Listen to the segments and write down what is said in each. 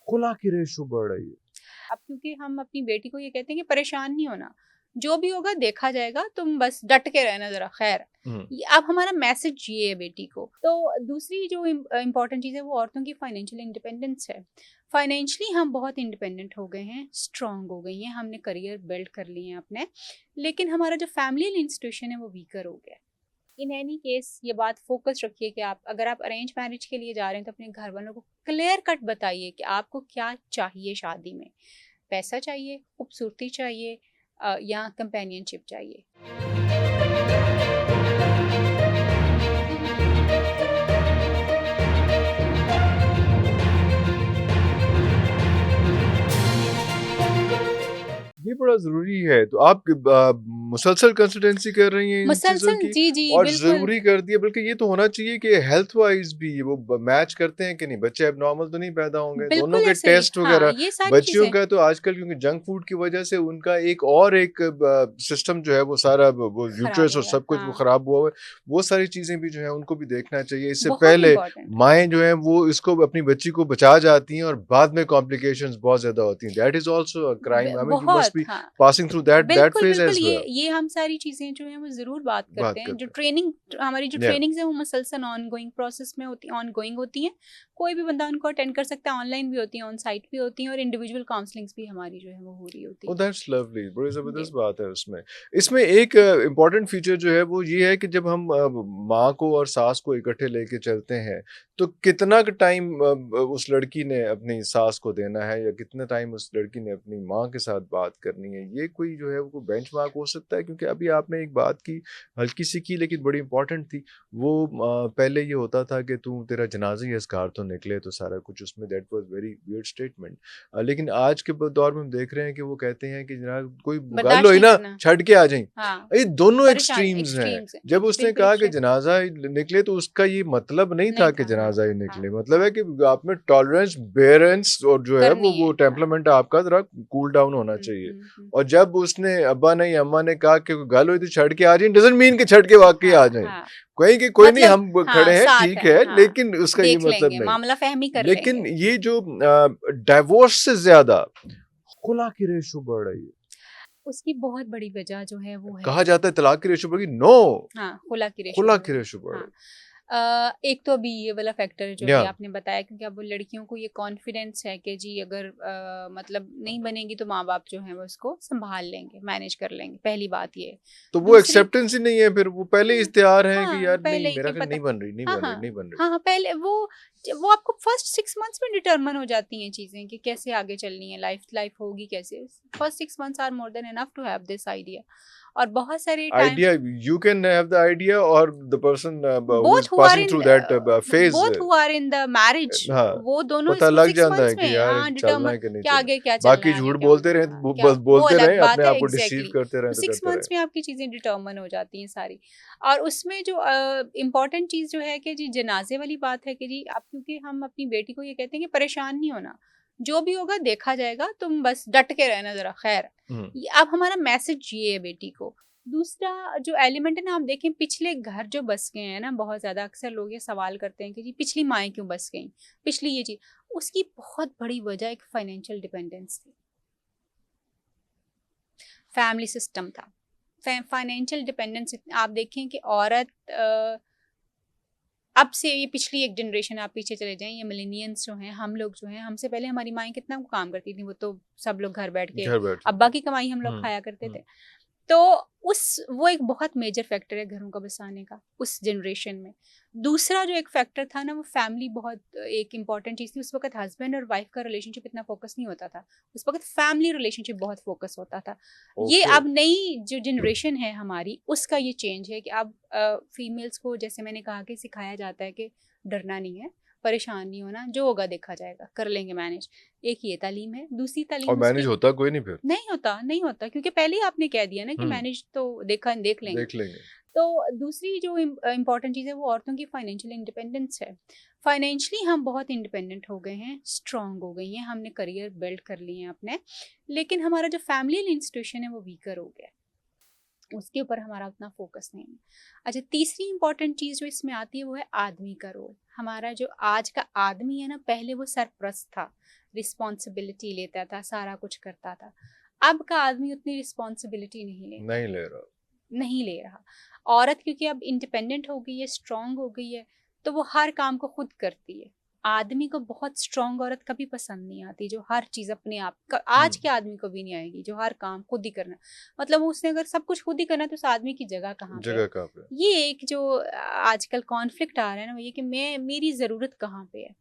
खुला की रेशो बढ़ रही है। अब क्योंकि हम अपनी बेटी को ये कहते हैं कि परेशान नहीं होना, जो भी होगा देखा जाएगा, तुम बस डट के रहना जरा खैर। हुँ। अब हमारा मैसेज ये है बेटी को। तो दूसरी जो इम्पोर्टेंट चीज़ है वो औरतों की फाइनेंशियल इंडिपेंडेंस है। फाइनेंशियली हम बहुत इंडिपेंडेंट हो गए हैं, स्ट्रांग हो गई हैं, हमने करियर बिल्ड कर लिए हैं अपने, लेकिन हमारा जो फैमिली इंस्टीट्यूशन है वो वीकर हो गया है। इन एनी केस ये बात फोकस रखिए कि आप अगर आप अरेंज मैरिज के लिए जा रहे हैं तो अपने घर वालों को क्लियर कट बताइए कि आपको क्या चाहिए शादी में। पैसा चाहिए, खूबसूरती चाहिए, या कंपेनियनशिप चाहिए। ये बड़ा ज़रूरी है। तो आप मुसलसल कंसिस्टेंसी कर रही हैं इन चीज़ों मुसलसल की जी, जी, और बिल्कुल। ज़रूरी कर दिया, बल्कि ये तो होना चाहिए कि हेल्थ वाइज़ भी वो मैच करते हैं कि नहीं, बच्चे एबनॉर्मल तो नहीं पैदा होंगे। दोनों बिल्कुल के ऐसे ही, टेस्ट हाँ, वगैरह ये सारी बच्चियों चीज़ें। का तो आजकल क्योंकि जंक फूड की वजह से उनका एक सिस्टम जो है वो सारा वो खराब यूट्रस हो और रहा है, सब कुछ वो हाँ। खराब हुआ हुआ है। वो सारी चीज़ें भी जो है उनको भी देखना चाहिए। इससे बहुत पहले इम्पोर्टेंट। माएँ जो हैं वो इसको अपनी बच्ची को बचा जाती हैं और बाद में कॉम्प्लिकेशंस बहुत ज़्यादा होती हैं। That is also a crime. I mean you must बहुत, बी हाँ। पासिंग थ्रू दैट बिल्कुल, फेज़ बिल्कुल, एज़ वेल। ये हम सारी चीज़ें जो हैं वो ज़रूर बात करते बात हैं। जो करते ट्रेनिंग हमारी जो हैं। या ट्रेनिंग्स हैं वो मुसलसल ऑनगोइंग प्रोसेस में होती ऑनगोइंग होती हैं। कोई भी बंदा उनको अटेंड कर सकता है, ऑनलाइन भी होती हैं, ऑन साइट भी होती हैं, और इंडिविजुअल काउंसलिंग्स भी हमारी जो है वो हो रही होती ओह हैं। दैट्स लवली, बड़ी जी। ज़बरदस्त बात है उसमें। इसमें एक इम्पॉर्टेंट फीचर जो है वो ये है कि जब हम माँ को और सास को इकट्ठे लेके चलते हैं, तो कितना क टाइम उस लड़की ने अपनी सास को देना है या कितना टाइम उस लड़की ने अपनी माँ के साथ बात करनी है? ये कोई जो है वो बेंचमार्क हो सकता है? क्योंकि अभी आपने एक बात की, हल्की-सी की लेकिन बड़ी इम्पोर्टेंट थी। वो पहले ये होता था कि तू तेरा जनाज़ा ही अस्कार तो निकले तो सारा कुछ उसमें, that was very weird statement. लेकिन आज के दौर में हम देख रहे हैं कि वो कहते हैं कि जनाब कोई गालो बर्दाश्त ही नहीं ना करना। छड़ के आ जाई। हाँ, ये दोनों परेशान एक्सट्रीम्स हैं। एक्सट्रीम्स हैं, जब उसने बिल्कुल कहा कि एक्सट्रीम जनाजा ही निकले तो उसका ये मतलब नहीं था नहीं कि था। हाँ, जनाजा ही हाँ, निकले, मतलब है हाँ, कि आप में टॉलरेंस बेरेंस और जो है करनी वो है। हाँ। टेम्परामेंट आपका जरा कूल डाउन होना हुँ, चाहिए। हुँ, हुँ। और जब उसने अब्बा नहीं अम्मा ने कहा कि गालो ही तो छड़ के आ जाए, डजंट मीन कि छड़ के वाकई आ हाँ, जाए। हाँ। कहीं कि कोई नहीं, मतलब हम हाँ, खड़े हैं, साथ ठीक हैं, है, हाँ। लेकिन उसका ये देख मतलब लेंगे, नहीं। मामला फ़हमी कर लेकिन लेंगे। ये जो डाइवोर्स से ज्यादा खुला की रेशो बढ़ रही है। उसकी बहुत बड़ी वजह जो है वो है। कहा जाता है तलाक की रेशो बढ़ गई, नो, हाँ, खुला की रेशो खुला बढ़ की रही है। रेशो बढ़ हाँ। रही एक तो अभी ये वाला फैक्टर जो है। अभी या आपने बताया, क्योंकि अब लड़कियों को ये कॉन्फिडेंस है कि जी अगर मतलब नहीं बनेगी तो माँ-बाप जो हैं वो इसको सँभाल लेंगे, मैनेज कर लेंगे, पहली बात ये है। तो वो दूसरी, एक्सेप्टेंस ही नहीं है, फिर वो पहले ही हाँ, इश्तिहार है कि हाँ, यार नहीं, पहले ही मेरा कि ख़्याल पता, नहीं बन रही, नहीं हाँ, बन रही, हाँ, नहीं बन रही। हाँ, हाँ, पहले वो आपको फर्स्ट 6 मंथ्स में डिटरमाइन हो जाती हैं चीज़ें कि कैसे आगे चलनी है, लाइफ लाइफ होगी कैसे। First 6 months are more than enough to have this idea. और बहुत सारे time, idea, you can have the idea और the person who is both who are passing in through that phase, both who are in the marriage, हाँ, वो दोनों पता इसको लग 6 जाता है मंथ्स कि में यार हाँ चलना डिटरमाइन है कि नहीं कि चलना। आगे क्या चलना बाकी है, आगे झूठ क्या बोलते होना है, रहें, हाँ, क्या बस वो बोलते अलग रहें, बात अपने है। आप को डिसीव एग्जैक्टली, करते रहें तो तो 6 करते रहें। मंथ्स में आपकी चीज़ें डिटरमाइन हो जाती हैं सारी। और उसमें जो इम्पोर्टेंट चीज़ जो है कि जी जनाजे वाली बात है कि जी अब क्योंकि हम अपनी बेटी को ये कहते हैं कि परेशान नहीं होना, जो भी होगा देखा जाएगा, तुम बस डट के रहना जरा खैर। हुँ। अब हमारा मैसेज ये है बेटी को। दूसरा जो एलिमेंट है ना, आप देखें पिछले घर जो बस गए हैं ना, बहुत ज़्यादा अक्सर लोग ये सवाल करते हैं कि जी पिछली माएँ क्यों बस गईं? पिछली ये चीज़, उसकी बहुत बड़ी वजह एक फाइनेंशियल डिपेंडेंस थी। फैमिली सिस्टम था। फाइनेंशियल डिपेंडेंस आप देखें कि औरत अब से ये पिछली एक जनरेशन आप पीछे चले जाएँ, ये मिलेनियल्स जो हैं, हम लोग जो हैं, हमसे पहले हमारी माएँ कितना काम करती थी, वो तो सब लोग घर बैठ के घर बैठे थे। अब्बा की कमाई हम लोग हुँ, खाया करते हुँ। थे। तो वो एक बहुत मेजर फैक्टर है घरों का बसाने का उस जनरेशन में। दूसरा जो एक फैक्टर था ना, वो फैमिली बहुत एक इम्पॉर्टेंट चीज़ थी। उस वक़्त हस्बैंड और वाइफ का रिलेशनशिप इतना फ़ोकस नहीं होता था। उस वक़्त फैमिली रिलेशनशिप बहुत फ़ोकस होता था। ये ओके। अब नई जो जनरेशन है हमारी, उसका ये चेंज है कि अब फीमेल्स को जैसे मैंने कहा कि सिखाया जाता है कि डरना नहीं है, परेशान नहीं होना, जो होगा देखा जाएगा, कर लेंगे मैनेज। एक ये तालीम है। दूसरी और तालीम मैनेज उसकी होता कोई नहीं फिर। नहीं होता, नहीं होता, क्योंकि पहले ही आपने कह दिया ना कि हुँ, मैनेज तो देख लेंगे। देख लेंगे। तो दूसरी जो इम्पोर्टेंट चीज़ है वो औरतों की फाइनेंशियल इंडिपेंडेंस है। फाइनेंशियली हम बहुत इंडिपेंडेंट हो गए हैं, स्ट्रांग हो गई हैं, हमने करियर बिल्ड कर लिए हैं अपने, लेकिन हमारा जो फैमिली इंस्टीट्यूशन है वो वीकर हो गया है। उसके ऊपर हमारा उतना फोकस नहीं है। अच्छा, तीसरी इंपॉर्टेंट चीज़ जो इसमें आती है वो है आदमी का रोल। हमारा जो आज का आदमी है ना, पहले वो सरप्रस्त था, रिस्पॉन्सिबिलिटी लेता था, सारा कुछ करता था। अब का आदमी उतनी रिस्पॉन्सिबिलिटी नहीं लेता, नहीं ले रहा। नहीं ले रहा। औरत क्योंकि अब इंडिपेंडेंट हो गई है, स्ट्रांग हो गई है, तो वो हर काम को खुद करती है। आदमी को बहुत स्ट्रांग औरत कभी पसंद नहीं आती, जो हर चीज अपने आप आज के आदमी को भी नहीं आएगी, जो हर काम खुद ही करना। मतलब उसने अगर सब कुछ खुद ही करना, तो उस आदमी की जगह कहाँ पे है? जगह कहाँ पे? ये एक जो आजकल कॉन्फ्लिक्ट आ रहा है ना, वो ये कि मेरी जरूरत कहाँ पे है।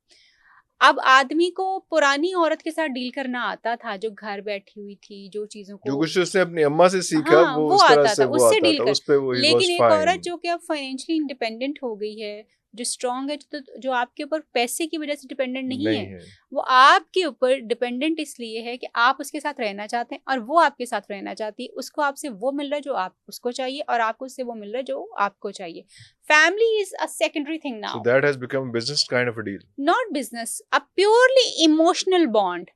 अब आदमी को पुरानी औरत के साथ डील करना आता था, जो घर बैठी हुई थी, जो चीजों जो को, कुछ उसने अपनी अम्मा से सीखा हाँ, वो वो उस तरह आता से था, वो उससे आता डील था, कर। उस पे वो ही वाज लेकिन एक औरत फाइन। जो कि अब फाइनेंशियली इंडिपेंडेंट हो गई है, जो स्ट्रांग है, जो आपके ऊपर पैसे की वजह से डिपेंडेंट नहीं नहीं है, है। वो आपके ऊपर डिपेंडेंट इसलिए है कि आप उसके साथ रहना चाहते हैं और वो आपके साथ रहना चाहती है। उसको आपसे वो मिल रहा है जो आप उसको चाहिए, और आपको उससे वो मिल रहा है जो आपको चाहिए। Family is a secondary thing So now, that has become a business kind of a deal. Not business, a purely emotional bond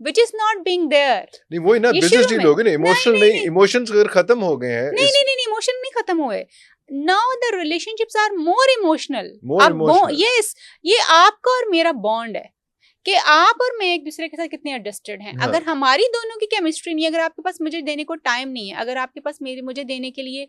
which is not being there. नहीं वही ना, ये बिजनेस शुरू डील में, हो गई ना, नहीं इमोशनल नहीं नहीं, नहीं इमोशंस अगर खत्म हो गए हैं नहीं इस नहीं नहीं, इमोशन नहीं खत्म हुए। Now the relationships are more emotional. More अब इमोशनल। यस, ये आपका और मेरा बॉन्ड है कि आप और मैं एक दूसरे के साथ कितने एडजस्टेड हैं। हाँ। अगर हमारी दोनों की केमिस्ट्री नहीं है, अगर आपके पास मुझे देने को टाइम नहीं है, अगर आपके पास मुझे देने के लिए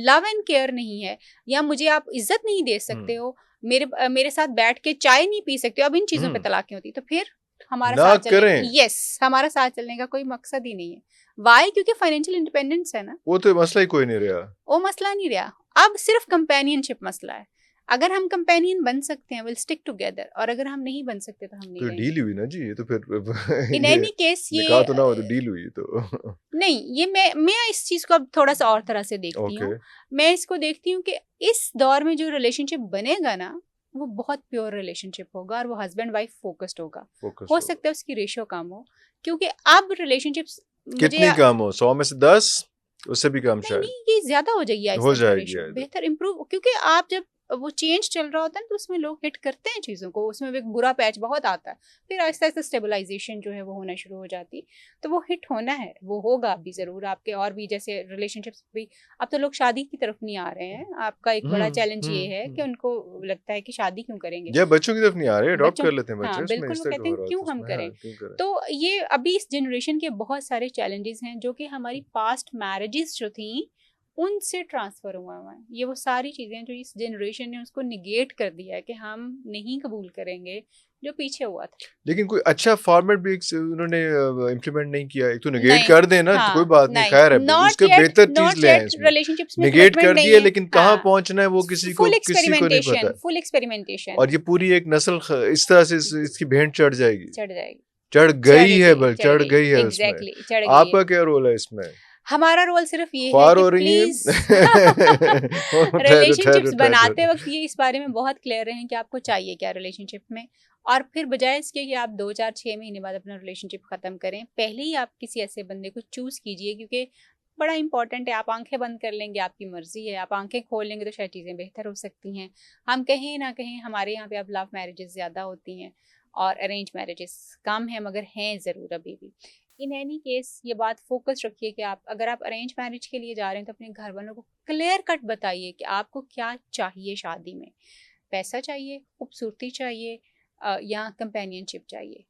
लव एंड केयर नहीं है, या मुझे आप इज्जत नहीं दे सकते हो, मेरे साथ बैठ के चाय नहीं पी सकते हो, अब इन चीजों पे तलाकें होती, तो फिर हमारा ना साथ चलने, करें। यस, हमारा साथ चलने का कोई मकसद ही नहीं है। वाई? क्योंकि फाइनेंशियल इंडिपेंडेंस है ना, वो तो मसला ही कोई नहीं रहा। वो मसला नहीं रहा। अब सिर्फ कंपेनियनशिप मसला है। अगर हम कंपेनियन बन सकते हैं, विल स्टिक टुगेदर, और अगर हम नहीं बन सकते तो हम नहीं तो रहेंगे। डील हुई ना जी, ये तो फिर इन ये एनी केस ये निकाह तो ना हो तो डील हुई तो। नहीं, ये मैं इस चीज को अब थोड़ा सा और तरह से देखती ओके। हूँ। मैं इसको देखती हूँ कि इस दौर में जो रिलेशनशिप बनेगा ना, वो बहुत प्योर रिलेशनशिप होगा, और वो हस्बैंड वाइफ फोकस्ड होगा। फोकस हो हो। सकता है उसकी रेशियो कम हो, क्योंकि अब रिलेशनशिप्स मुझे कितनी कम हो, 100 में से 10, उससे भी कम नहीं शायद नहीं, ये ज्यादा हो जाएगी, हो आहिस्ता आहिस्ता जाएगी रेशियो शायद। बेहतर इम्प्रूव, क्योंकि आप जब वो चेंज चल रहा होता है ना, तो उसमें लोग हिट करते हैं चीज़ों को, उसमें एक बुरा पैच बहुत आता है, फिर आहिस्ता आहिस्ता स्टेबलाइजेशन जो है वो होना शुरू हो जाती। तो वो हिट होना है, वो होगा भी ज़रूर आपके, और भी जैसे रिलेशनशिप्स भी। अब तो लोग शादी की तरफ नहीं आ रहे हैं, आपका एक बड़ा चैलेंज ये है कि उनको लगता है कि शादी क्यों करेंगे, या बच्चों की तरफ नहीं आ रहे, अडॉप्ट बच्चों, कर लेते हैं बच्चे, हाँ उसमें बिल्कुल, इस वो तरह कहते का हो हैं रहा क्यों होता है हम उसमें, हाँ, करें। क्यों करें। तो ये अभी इस जनरेशन के बहुत सारे चैलेंजेस हैं, जो कि हमारी पास्ट मैरिजेस जो थी उनसे ट्रांसफर हुआ है। ये वो सारी चीजें जो इस जनरेशन ने उसको निगेट कर दिया है कि हम नहीं कबूल करेंगे, जो पीछे हुआ था। लेकिन कोई अच्छा फॉर्मेट भी उन्होंने इम्प्लीमेंट नहीं किया। एक तो नेगेट नहीं, कर देना तो कोई हाँ, बात नहीं, नहीं, खैर है, उसके बेहतर चीज नॉट ले आए येट इसमें। रिलेशनशिप्स में नेगेट कमिटमेंट कर नहीं दिया, है। लेकिन कहाँ हाँ, पहुंचना है वो किसी को फुल नहीं एक्सपेरिमेंटेशन, पता। फुल एक्सपेरिमेंटेशन और ये पूरी एक नस्ल इस तरह से इसकी भेंट चढ़ जाएगी, चढ़ जाएगी, चढ़ गई है, बल्कि चढ़ चढ़ गई, गई है उसमें। एग्जैक्टली, चढ़ गई है। आपका क्या रोल है इसमें? हमारा रोल सिर्फ ये है ख्वार कि हो रही प्लीज हैं? ठहरो रिलेशनशिप्स ठहरो बनाते ठहरो। वक्त ये इस बारे में बहुत क्लियर रहें कि आपको चाहिए क्या रिलेशनशिप में, और फिर बजाय इसके कि आप 2 4 6 महीने बाद अपना रिलेशनशिप खत्म करें, पहले ही आप किसी ऐसे बंदे को चूज कीजिए, क्योंकि बड़ा इंपॉर्टेंट है। आप आंखें बंद कर लेंगे, आपकी मर्जी है, आप आंखें खोल लेंगे तो शायद चीज़ें बेहतर हो सकती हैं। हम कहीं ना कहीं हमारे यहाँ पे अब लव मैरिजेस ज़्यादा होती हैं और अरेंज मैरिजेस कम है, मगर हैं ज़रूर अभी भी। इन एनी केस ये बात फोकस रखिए कि आप अगर आप अरेंज मैरिज के लिए जा रहे हैं, तो अपने घर वालों को क्लियर कट बताइए कि आपको क्या चाहिए शादी में। पैसा चाहिए, खूबसूरती चाहिए, या कंपेनियनशिप चाहिए।